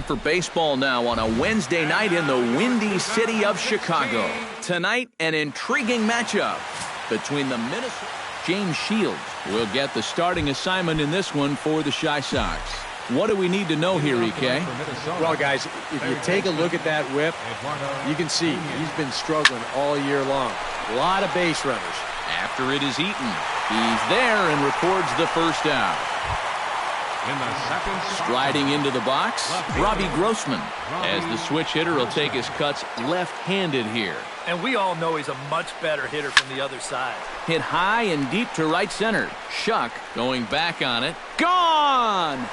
for baseball now on a Wednesday night in the windy city of Chicago. Tonight, an intriguing matchup between the Minnesota... James Shields will get the starting assignment in this one for the Chi Sox. What do we need to know here, EK? Well, guys, if you take a look at that whip, you can see he's been struggling all year long. A lot of base runners. After it is eaten, he's there and records the first out. Striding into the box, Robbie Grossman, as the switch hitter will take his cuts left-handed here. And we all know he's a much better hitter from the other side. Hit high and deep to right center. Shuck going back on it. Gone!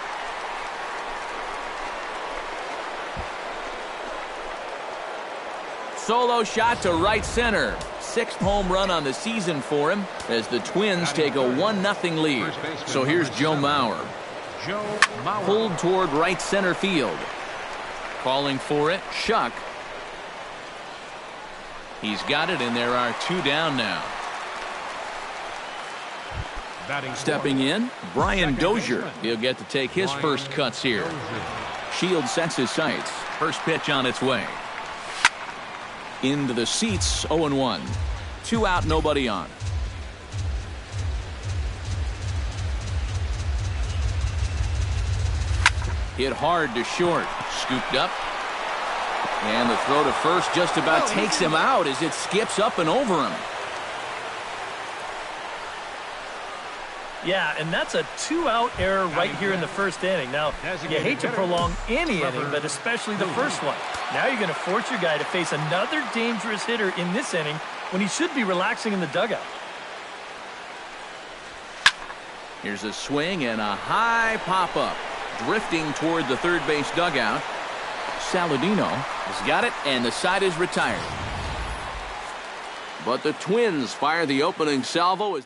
Solo shot to right center. 6th home run on the season for him as the Twins take a 1-0 lead. So here's Joe Mauer. Pulled toward right center field. Calling for it, Shuck. He's got it, and there are 2 down now. Stepping in, Brian Dozier. He'll get to take his first cuts here. Shields sets his sights. First pitch on its way. Into the seats, 0-1. 2 out, nobody on. Hit hard to short. Scooped up. And the throw to first just about takes him out as it skips up and over him. Yeah, and that's a 2-out error right here in the first inning. Now, you hate to prolong any inning, but especially the first one. Now you're going to force your guy to face another dangerous hitter in this inning when he should be relaxing in the dugout. Here's a swing and a high pop-up. Drifting toward the third base dugout. Saladino has got it, and the side is retired. But the Twins fire the opening salvo as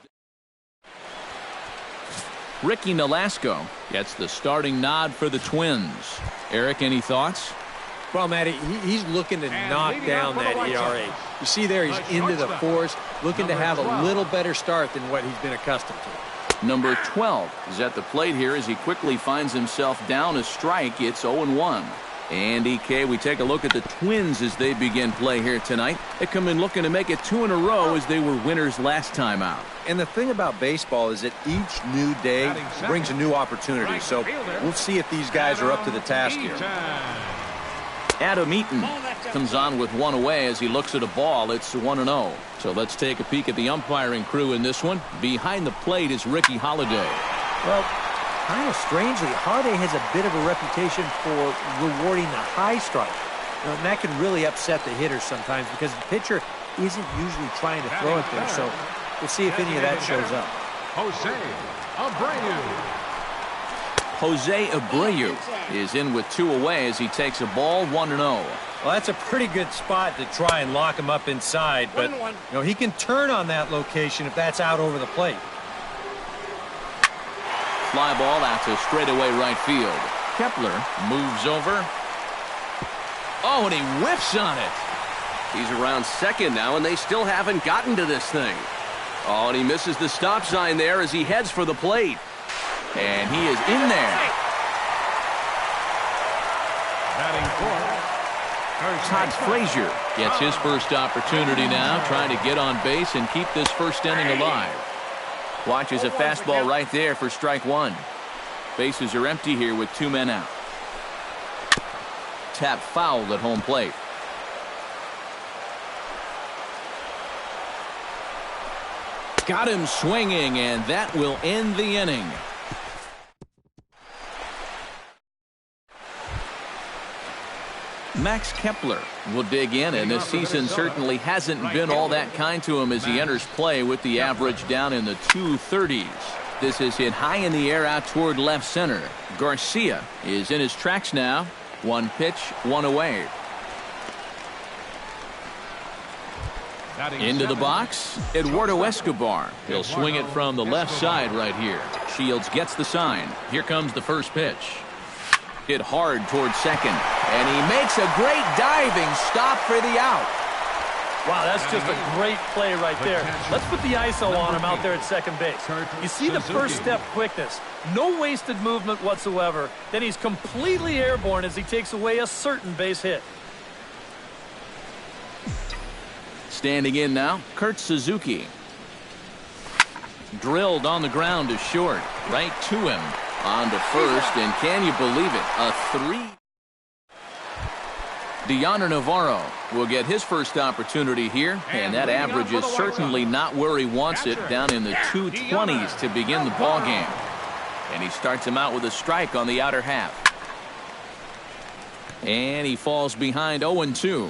Ricky Nolasco gets the starting nod for the Twins. Eric, any thoughts? Well, Matty, he's looking to knock down that ERA. You see there, he's into the 4s, looking to have a little better start than what he's been accustomed to. Number 12 is at the plate here as he quickly finds himself down a strike. It's 0-1. And EK, we take a look at the Twins as they begin play here tonight. They come in looking to make it 2 in a row as they were winners last time out. And the thing about baseball is that each new day brings a new opportunity. So we'll see if these guys are up to the task here. Adam Eaton comes on with 1 away as he looks at a ball. It's 1-0. So let's take a peek at the umpiring crew in this one. Behind the plate is Ricky Holiday. Well, kind of strangely, Holiday has a bit of a reputation for rewarding the high strike. And that can really upset the hitters sometimes because the pitcher isn't usually trying to throw it there. So we'll see if any of that shows up. Jose Abreu is in with 2 away as he takes a ball 1-0. Well, that's a pretty good spot to try and lock him up inside, but he can turn on that location if that's out over the plate. Fly ball out to straightaway right field. Kepler moves over. Oh, and he whiffs on it. He's around second now, and they still haven't gotten to this thing. Oh, and he misses the stop sign there as he heads for the plate. And he is in there. Todd Frazier gets his first opportunity now, trying to get on base and keep this first inning alive. Watches a fastball right there for strike 1. Bases are empty here with 2 men out. Tap fouled at home plate. Got him swinging, and that will end the inning. Max Kepler will dig in, and this season certainly hasn't been all that kind to him as he enters play with the average down in the 230s. This is hit high in the air out toward left center. Garcia is in his tracks now. 1 pitch, 1 away. Into the box, Eduardo Escobar. He'll swing it from the left side right here. Shields gets the sign. Here comes the first pitch. Hit hard toward second, and he makes a great diving stop for the out. Wow, that's just a great play right there. Let's put the ISO on him out there at second base. You see the first step quickness. No wasted movement whatsoever. Then he's completely airborne as he takes away a certain base hit. Standing in now, Kurt Suzuki. Drilled on the ground to short. Right to him. On to first, and can you believe it? A 3. Deoner Navarro will get his first opportunity here, and that average is certainly not where he wants it, down in the 220s to begin the ball game. And he starts him out with a strike on the outer half. And he falls behind 0-2.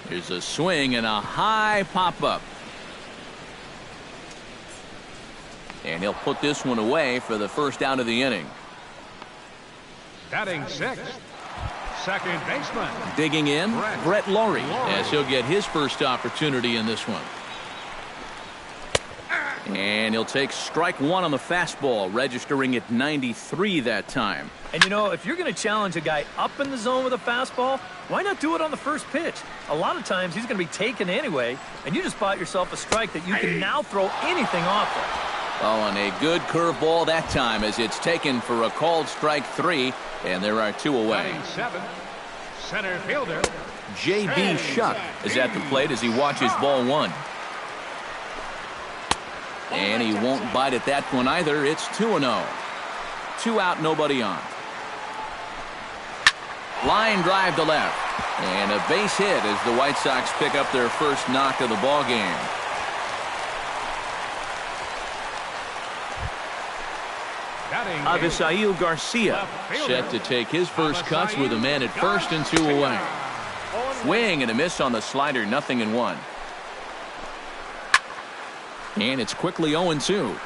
Here's a swing and a high pop-up. And he'll put this one away for the first out of the inning. Batting sixth, second baseman. Digging in, Brett Lawrie, as he'll get his first opportunity in this one. And he'll take strike one on the fastball, registering at 93 that time. And you know, if you're going to challenge a guy up in the zone with a fastball, why not do it on the first pitch? A lot of times he's going to be taken anyway, and you just bought yourself a strike that you can now throw anything off of. Oh, and a good curveball that time as it's taken for a called strike 3, and there are 2 away. Seven, center fielder J.B. Shuck is at the plate as he watches ball 1. And he won't bite at that one either. It's 2-0. 2 out, nobody on. Line drive to left. And a base hit as the White Sox pick up their first knock of the ball game. Avisail Garcia set to take his first cuts with a man at first and 2 away. Swing and a miss on the slider, 0-1. And it's quickly 0-2.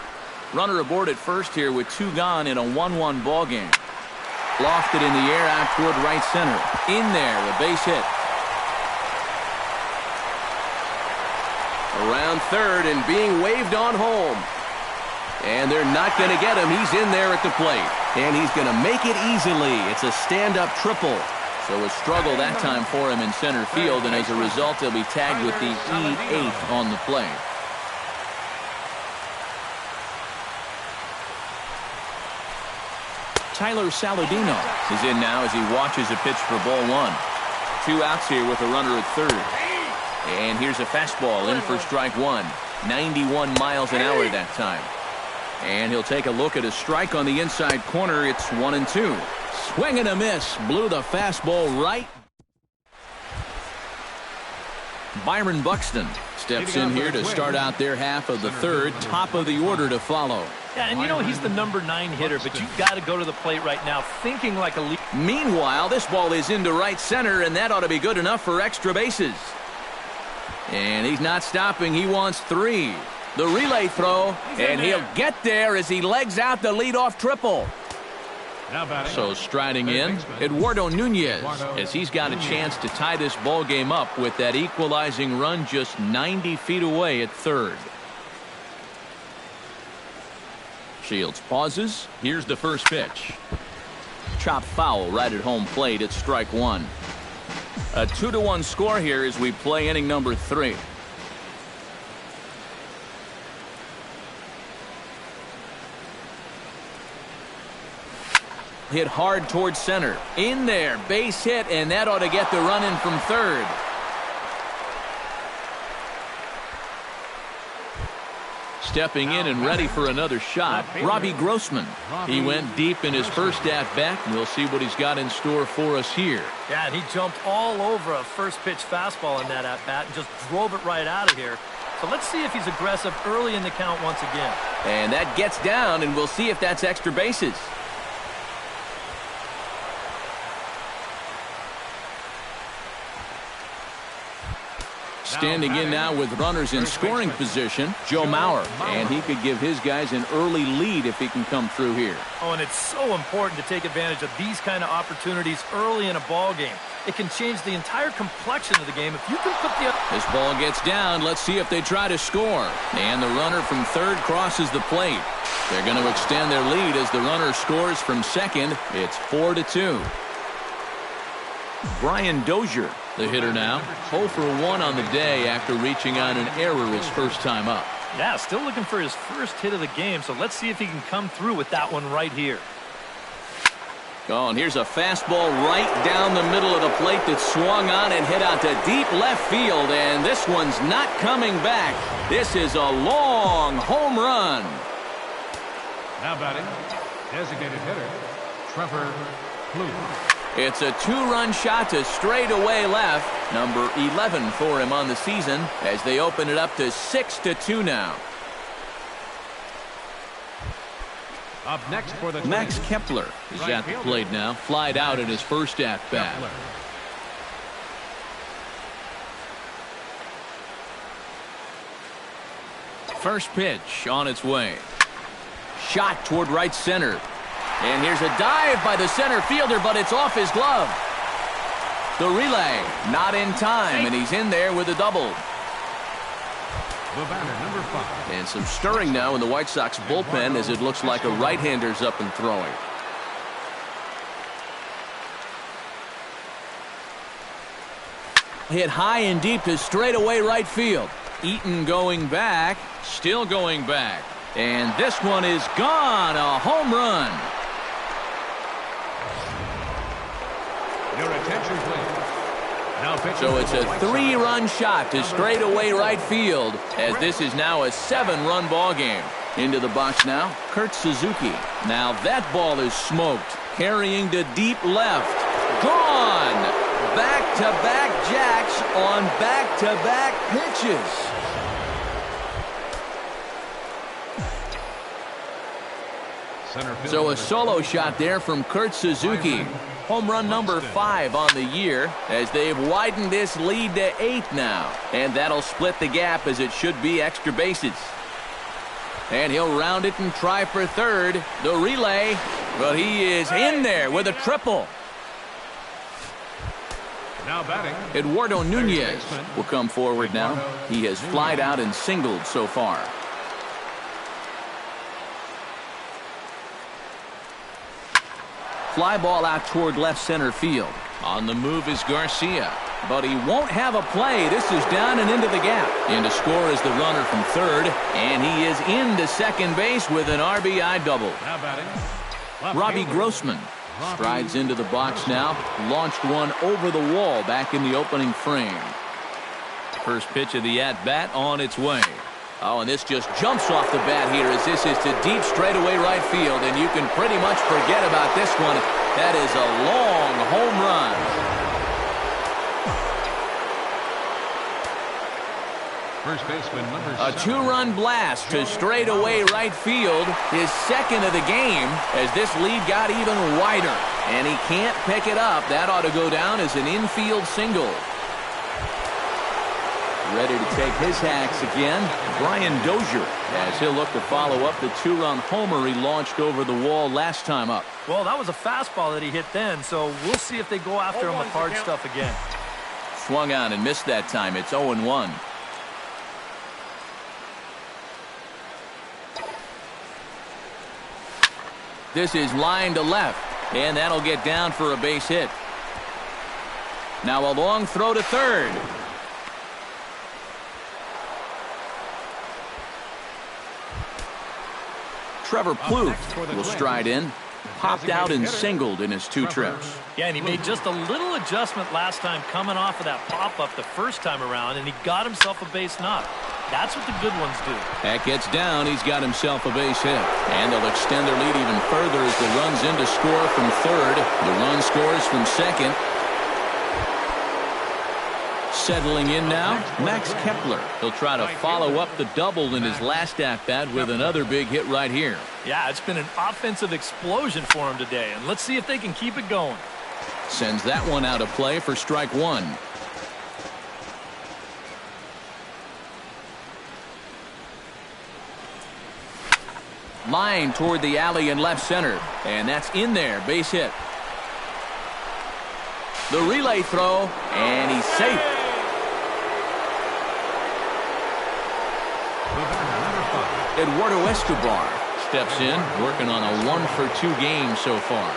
Runner aboard at first here with 2 gone in a 1-1 ball game. Lofted in the air out toward right center. In there, a base hit. Around third and being waved on home. And they're not going to get him. He's in there at the plate. And he's going to make it easily. It's a stand-up triple. So a struggle that time for him in center field, and as a result, he'll be tagged with the E8 on the play. Tyler Saladino is in now as he watches a pitch for ball 1. 2 outs here with a runner at third. And here's a fastball in for strike 1. 91 miles an hour that time. And he'll take a look at a strike on the inside corner. It's 1-2. Swing and a miss. Blew the fastball right. Byron Buxton steps in here to start out their half of the third. Top of the order to follow. Yeah, and you know he's the number 9 hitter, but you've got to go to the plate right now thinking like a lead. Meanwhile, this ball is into right center, and that ought to be good enough for extra bases. And he's not stopping. He wants 3. The relay throw, and he'll get there as he legs out the leadoff triple. So striding in, Eduardo Nunez, as he's got a chance to tie this ball game up with that equalizing run just 90 feet away at third. Shields pauses. Here's the first pitch. Chop foul right at home plate. It's strike 1. A 2-1 score here as we play inning number 3. Hit hard towards center. In there, base hit, and that ought to get the run in from third. Stepping in and ready for another shot, Robbie Grossman. He went deep in his first at-bat, and we'll see what he's got in store for us here. Yeah, and he jumped all over a first-pitch fastball in that at-bat and just drove it right out of here. So let's see if he's aggressive early in the count once again. And that gets down, and we'll see if that's extra bases. Standing in now with runners in scoring position, Joe Mauer. And he could give his guys an early lead if he can come through here. Oh, and it's so important to take advantage of these kind of opportunities early in a ball game. It can change the entire complexion of the game if you can put the... This ball gets down. Let's see if they try to score. And the runner from third crosses the plate. They're going to extend their lead as the runner scores from second. It's 4-2. Brian Dozier, the hitter now. 0 for 1 on the day after reaching on an error his first time up. Yeah, still looking for his first hit of the game, so let's see if he can come through with that one right here. Oh, and here's a fastball right down the middle of the plate that swung on and hit out to deep left field, and this one's not coming back. This is a long home run. Now batting, designated hitter, Trevor Plouffe. It's a 2-run shot to straightaway left, number 11 for him on the season, as they open it up to 6-2 now. Up next for the Max Kepler is at the plate now, flied out in his first at-bat. First pitch on its way. Shot toward right center. And here's a dive by the center fielder, but it's off his glove. The relay not in time, and he's in there with a double. The batter, number 5. And some stirring now in the White Sox bullpen as it looks like a right-hander's up and throwing. Hit high and deep to straightaway right field. Eaton going back, still going back. And this one is gone, a home run. Your attention, please. Now So it's a 3-run shot to straightaway right field, as this is now a 7-run ball game. Into the box now, Kurt Suzuki. Now that ball is smoked, carrying to deep left. Gone! Back-to-back jacks on back-to-back pitches. So a solo shot there from Kurt Suzuki. Home run number 5 on the year, as they've widened this lead to 8 now. And that'll split the gap, as it should be extra bases. And he'll round it and try for third. The relay, but he is in there with a triple. Now batting, Eduardo Nunez will come forward now. He has flied out and singled so far. Fly ball out toward left center field. On the move is Garcia, but he won't have a play. This is down and into the gap. In to score is the runner from third, and he is into second base with an RBI double. now batting, Robbie Grossman strides into the box now. Launched one over the wall back in the opening frame. First pitch of the at-bat on its way. Oh, and this just jumps off the bat here, as this is to deep straightaway right field, and you can pretty much forget about this one. That is a long home run. first baseman, number 7. A 2-run blast to straightaway right field, his second of the game, as this lead got even wider, and he can't pick it up. That ought to go down as an infield single. Ready to take his hacks again, Brian Dozier, as he'll look to follow up the 2-run homer he launched over the wall last time up. Well, that was a fastball that he hit then, so we'll see if they go after him with hard stuff again. Swung on and missed that time. It's 0-1. This is line to left, and that'll get down for a base hit. Now a long throw to third. Trevor Plouffe will stride in. Popped out and singled in his 2 trips. Yeah, and he made just a little adjustment last time coming off of that pop-up the first time around, and he got himself a base knock. That's what the good ones do. That gets down. He's got himself a base hit. And they'll extend their lead even further as the run's in to score from third. The run scores from second. Settling in now, Max Kepler. He'll try to follow up the double in his last at-bat with another big hit right here. Yeah, it's been an offensive explosion for him today, and let's see if they can keep it going. Sends that one out of play for strike 1. Line toward the alley in left center, and that's in there, base hit. The relay throw, and he's safe. Eduardo Escobar steps in, working on a 1-for-2 game so far.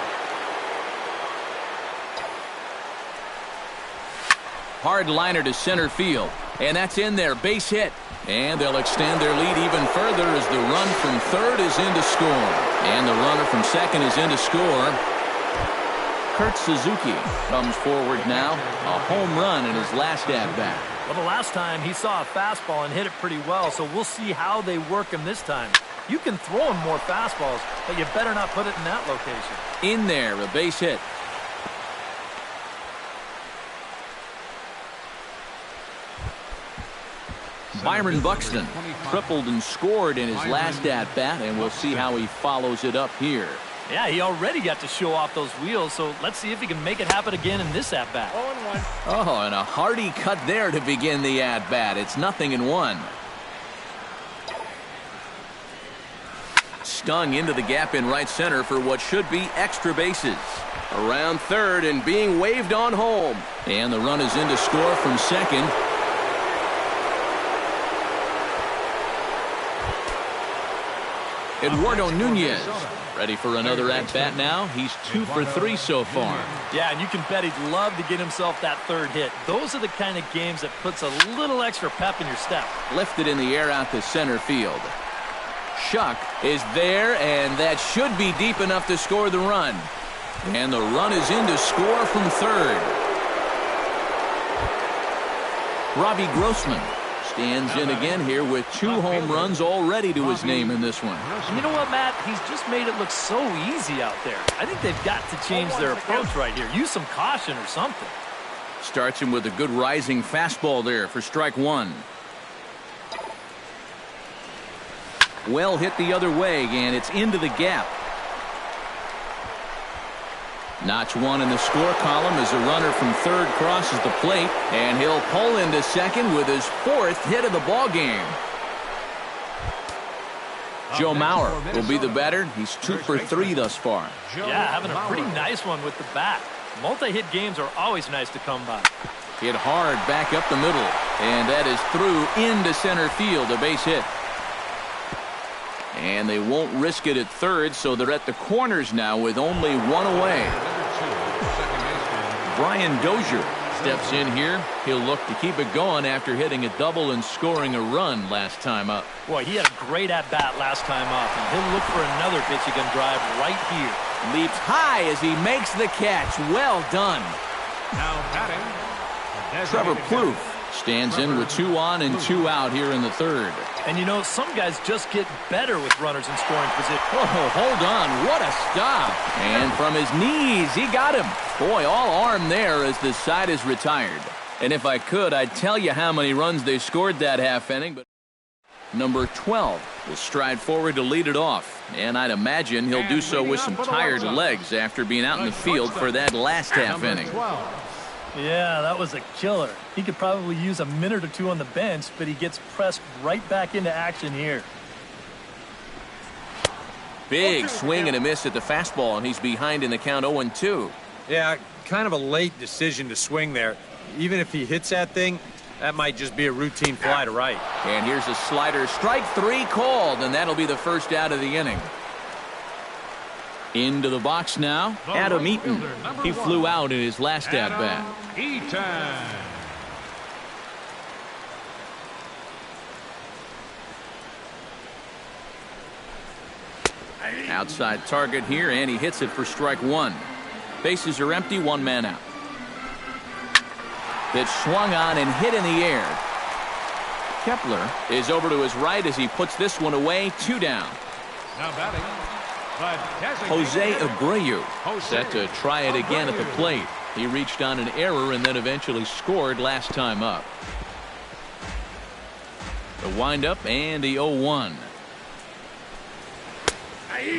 Hard liner to center field. And that's in there. Base hit. And they'll extend their lead even further as the run from third is in to score. And the runner from second is in to score. Kurt Suzuki comes forward now. A home run in his last at-bat. Well, the last time he saw a fastball and hit it pretty well, so we'll see how they work him this time. You can throw him more fastballs, but you better not put it in that location. In there, a base hit. Byron Buxton tripled and scored in his last at-bat, and we'll see how he follows it up here. Yeah, he already got to show off those wheels, so let's see if he can make it happen again in this at-bat. 0-1. Oh, and a hearty cut there to begin the at-bat. It's 0-1. Stung into the gap in right center for what should be extra bases. Around third and being waved on home. And the run is in to score from second. Eduardo Nunez ready for another at-bat now. He's 2 for 3 so far. Yeah, and you can bet he'd love to get himself that third hit. Those are the kind of games that puts a little extra pep in your step. Lifted in the air out to center field. Shuck is there, and that should be deep enough to score the run. And the run is in to score from third. Robbie Grossman stands in again here with 2 home runs already to his name in this one. And you know what, Matt? He's just made it look so easy out there. I think they've got to change their approach right here. Use some caution or something. Starts him with a good rising fastball there for strike one. Well hit the other way, and it's into the gap. Notch one in the score column as a runner from third crosses the plate, and he'll pull into second with his 4th hit of the ball game. Joe Mauer will be the batter. He's 2 for 3 thus far. Yeah, having a pretty nice one with the bat. Multi-hit games are always nice to come by. Hit hard back up the middle, and that is through into center field, a base hit. And they won't risk it at third, so they're at the corners now with only 1 away. Brian Dozier steps in here. He'll look to keep it going after hitting a double and scoring a run last time up. Boy, he had a great at-bat last time up, and he'll look for another pitch he can drive right here. Leaps high as he makes the catch. Well done. Now batting, Trevor Plouffe stands in with 2 on and 2 out here in the third. And you know, some guys just get better with runners in scoring position. Oh, hold on. What a stop. And from his knees, he got him. Boy, all arm there as the side is retired. And if I could, I'd tell you how many runs they scored that half inning. But number 12 will stride forward to lead it off. And I'd imagine he'll do so with some tired legs after being out in the field for that last half inning. Yeah, that was a killer. He could probably use a minute or 2 on the bench, but he gets pressed right back into action here. Big swing and a miss at the fastball, and he's behind in the count 0-2. Yeah, kind of a late decision to swing there. Even if he hits that thing, that might just be a routine fly to right. And here's a slider. Strike 3 called, and that'll be the first out of the inning. Into the box now, Adam Eaton. He flew out in his last at-bat. Eaton. Outside target here, and he hits it for strike 1. Bases are empty, 1 man out. Pitch swung on and hit in the air. Kepler is over to his right as he puts this one away, 2 down. Now batting, Jose Abreu set to try it again at the plate. He reached on an error and then eventually scored last time up. The windup and the 0-1.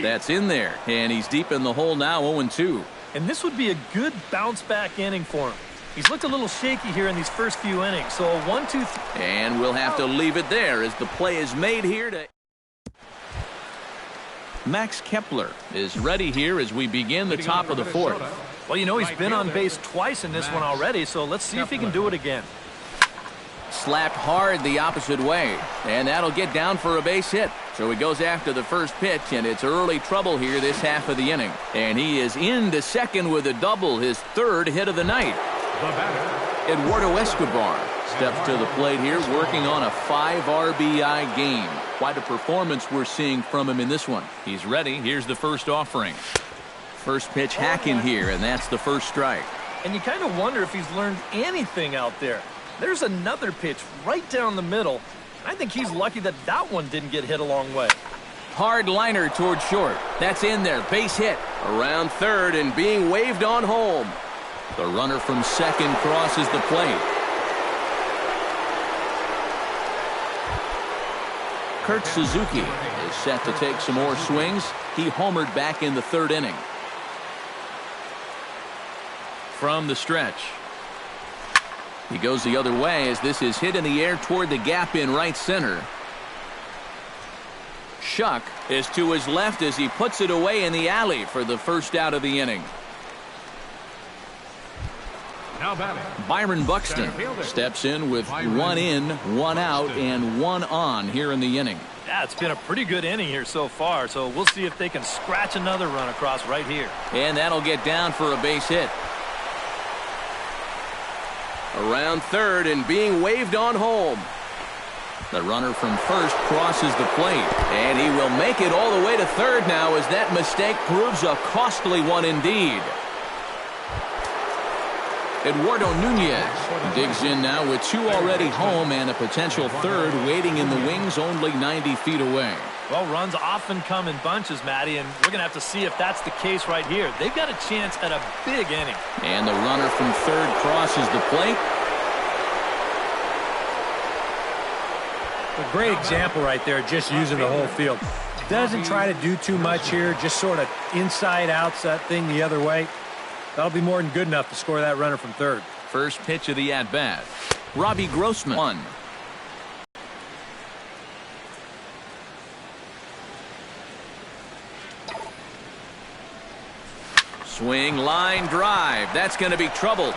That's in there, and he's deep in the hole now, 0-2. And this would be a good bounce-back inning for him. He's looked a little shaky here in these first few innings, so a 1-2-3. And we'll have to leave it there as the play is made here to... Max Kepler is ready here as we begin the top of the 4th. Well, you know, he's been on base twice in this one already, so let's see if he can do it again. Slapped hard the opposite way, and that'll get down for a base hit. So he goes after the first pitch, and it's early trouble here this half of the inning. And he is into second with a double, his 3rd hit of the night. the batter, Eduardo Escobar steps to the plate here, working on a 5 RBI game. Quite a performance we're seeing from him in this one. He's ready. Here's the first offering. First pitch hacking here, and that's the first strike. And you kind of wonder if he's learned anything out there. There's another pitch right down the middle. I think he's lucky that that one didn't get hit a long way. Hard liner toward short. That's in there. Base hit. Around third and being waved on home. The runner from second crosses the plate. Kurt Suzuki is set to take some more swings. He homered back in the third inning. From the stretch. He goes the other way as this is hit in the air toward the gap in right center. Shuck is to his left as he puts it away in the alley for the first out of the inning. Now batting, Byron Buxton steps in with 1 in, 1 out, and 1 on here in the inning. Yeah, it's been a pretty good inning here so far, so we'll see if they can scratch another run across right here. And that'll get down for a base hit. Around third and being waved on home. The runner from first crosses the plate, and he will make it all the way to third now as that mistake proves a costly one indeed. Eduardo Nunez digs in now with 2 already home and a potential third waiting in the wings only 90 feet away. Well, runs often come in bunches, Matty, and we're going to have to see if that's the case right here. They've got a chance at a big inning. And the runner from third crosses the plate. A great example right there, just using the whole field. Doesn't try to do too much here, just sort of inside outs that thing the other way. That'll be more than good enough to score that runner from third. First pitch of the at-bat. Robbie Grossman. 1. Swing, line, drive. That's going to be trouble.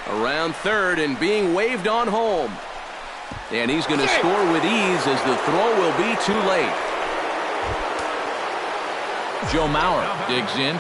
Around third and being waved on home. And he's going to score with ease as the throw will be too late. Joe Mauer digs in.